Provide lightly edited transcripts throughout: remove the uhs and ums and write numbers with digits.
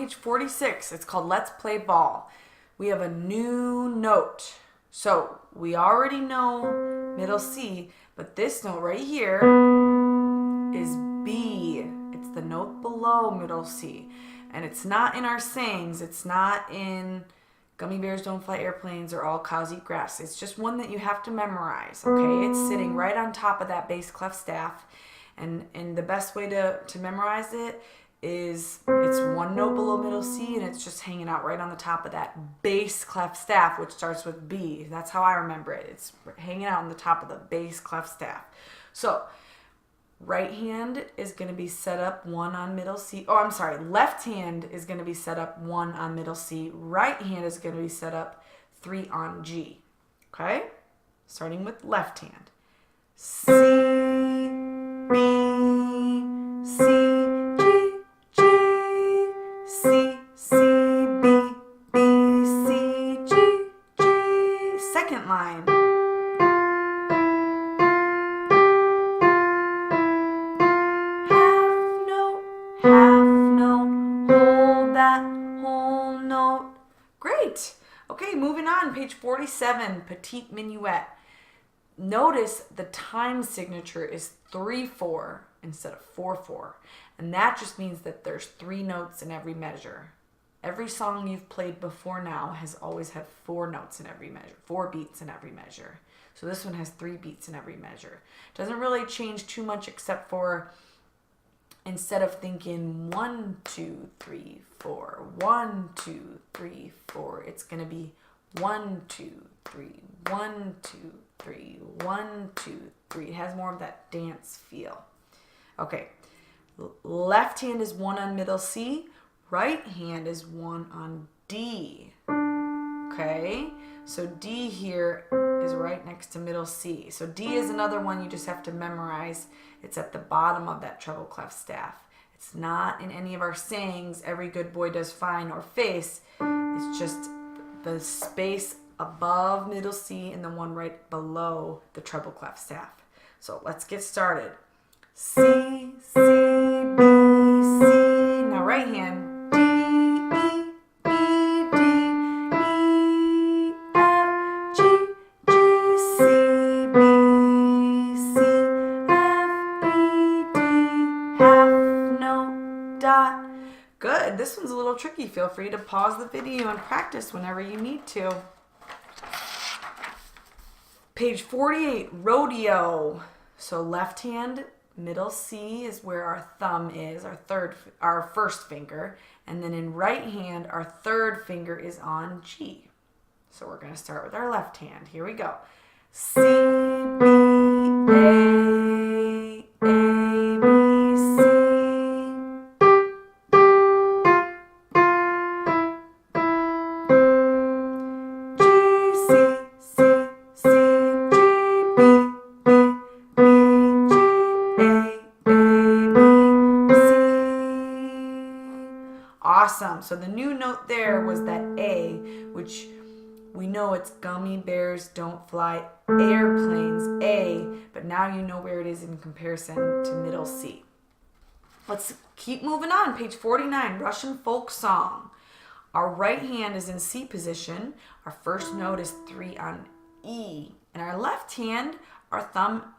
page 46. It's called Let's Play Ball. We have a new note. So we already know middle C, but this note right here is B. It's the note below middle C. And it's not in our sayings. It's not in Gummy Bears Don't Fly Airplanes or All Cows Eat Grass. It's just one that you have to memorize, okay? It's sitting right on top of that bass clef staff. And the best way to memorize it is it's one note below middle C and it's just hanging out right on the top of that bass clef staff, which starts with B. That's how I remember it. It's hanging out on the top of the bass clef staff. So right hand is going to be set up 1 on middle C. Oh, I'm sorry. Left hand is going to be set up 1 on middle C. Right hand is going to be set up 3 on G. Okay? Starting with left hand. C, B, C, G, G, C, C, B, B, C, G, G. Second line. Great. Okay, moving on, page 47, Petite Minuet. Notice the time signature is 3/4 instead of 4/4. And that just means that there's 3 notes in every measure. Every song you've played before now has always had 4 notes in every measure, 4 beats in every measure. So this one has 3 beats in every measure. Doesn't really change too much except for instead of thinking 1, 2, 3, 4, 1, 2, 3, 4, it's going to be 1, 2, 3, 1, 2, 3, 1, 2, 3. It has more of that dance feel. Okay, left hand is 1 on middle C, right hand is 1 on D. Okay, so D here is right next to middle C. So D is another one you just have to memorize. It's at the bottom of that treble clef staff. It's not in any of our sayings, every good boy does fine or face. It's just the space above middle C and the one right below the treble clef staff. So let's get started. C, C, B, C. Now right hand. Good. This one's a little tricky. Feel free to pause the video and practice whenever you need to. Page 48, rodeo. So left hand, middle C is where our thumb is, our first finger. And then in right hand, our third finger is on G. So we're going to start with our left hand. Here we go. C, B, A, B, C. Awesome. So the new note there was that A, which we know it's Gummy Bears Don't Fly Airplanes, A, but now you know where it is in comparison to middle C. Let's keep moving on. Page 49, Russian folk song. Our right hand is in C position. Our first note is 3 on E. And our left hand, our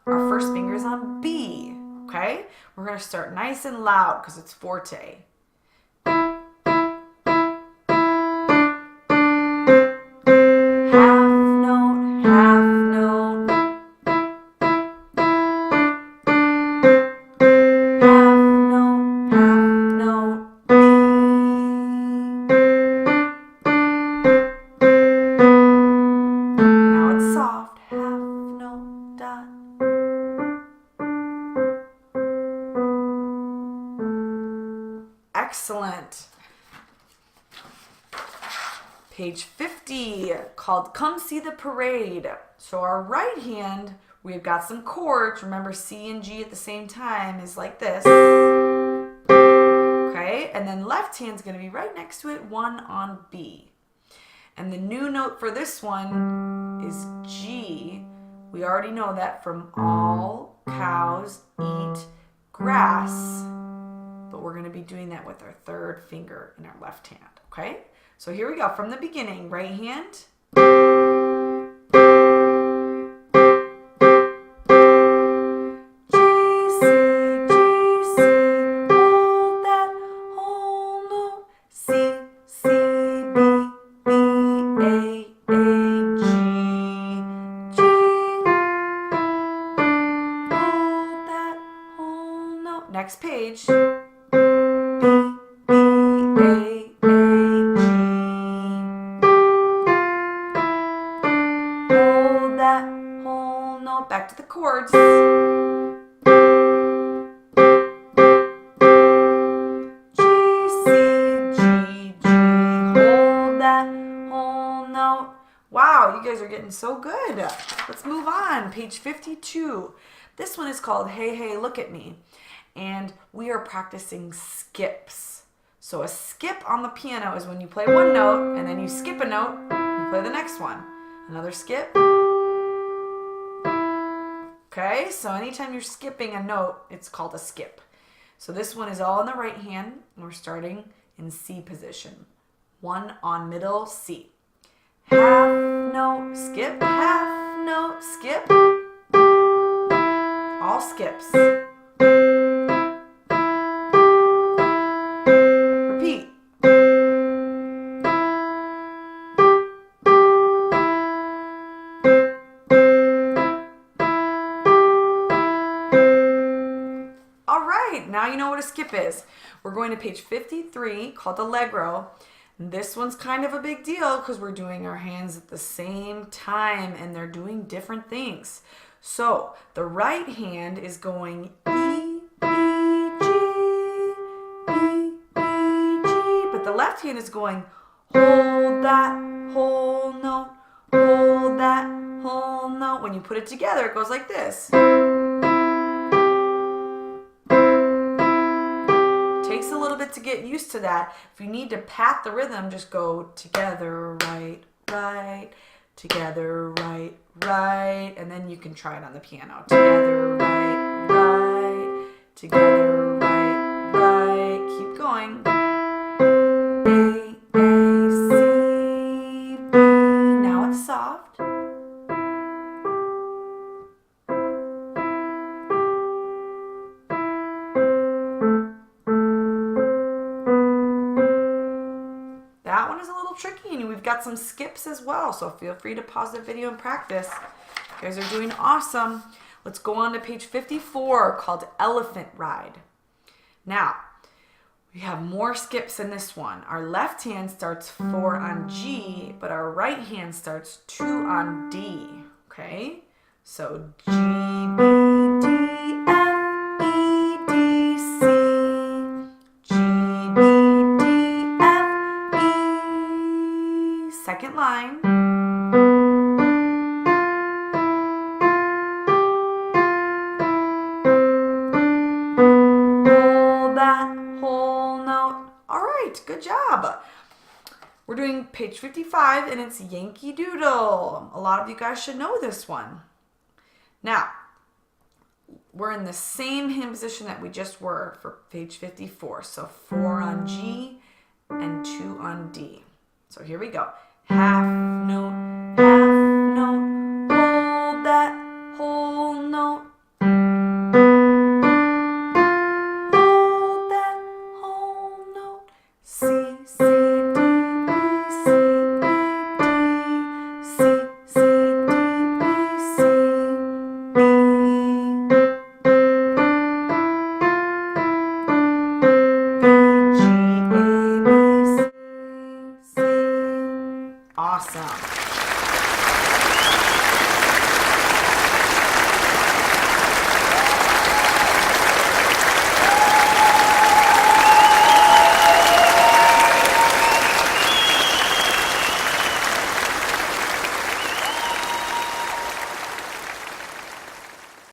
first finger is on B. Okay? We're going to start nice and loud because it's forte. Excellent. Page 50, called Come See the Parade. So our right hand, we've got some chords. Remember, C and G at the same time is like this. Okay, and then left hand's going to be right next to it, 1 on B. And the new note for this one is G. We already know that. know that from all cows eat grass. but we're going to be doing that with our third finger in our left hand, okay? So here we go. From the beginning, right hand. Next page. B, B, A, A, G. Hold that whole note. Back to the chords. G, C, G, G. Hold that whole note. Wow, you guys are getting so good. Let's move on. Page 52. This one is called Hey, Hey, Look at Me. And we are practicing skips. So a skip on the piano is when you play one note and then you skip a note, you play the next one. Another skip. Okay, so anytime you're skipping a note, it's called a skip. So this one is all in the right hand, and we're starting in C position. 1 on middle, C. Half note, skip, half note, skip. All skips. Repeat. All right, now you know what a skip is. We're going to page 53 called Allegro. This one's kind of a big deal because we're doing our hands at the same time and they're doing different things. So the right hand is going E, E, G, E, E, G, but the left hand is going hold that whole note, hold that whole note. When you put it together, it goes like this. Takes a little bit to get used to that. If you need to pat the rhythm, just go together, right, right, together, right, right, and then you can try it on the piano. Together, right, right, together, right, right. Keep going. A, C, B. Now it's soft. That one is a little tricky, and we've got some skips as well, so feel free to pause the video and practice. You guys are doing awesome. Let's go on to page 54 called Elephant Ride. Now, we have more skips in this one. Our left hand starts 4 on G, but our right hand starts 2 on D, okay? So G, B, D, F, E, D, C, G, B, D, F, E. Second line. Hold that whole note. All right, good job. We're doing page 55 and it's Yankee Doodle. A lot of you guys should know this one. Now, we're in the same hand position that we just were for page 54. So 4 on G and 2 on D. So here we go. Half note,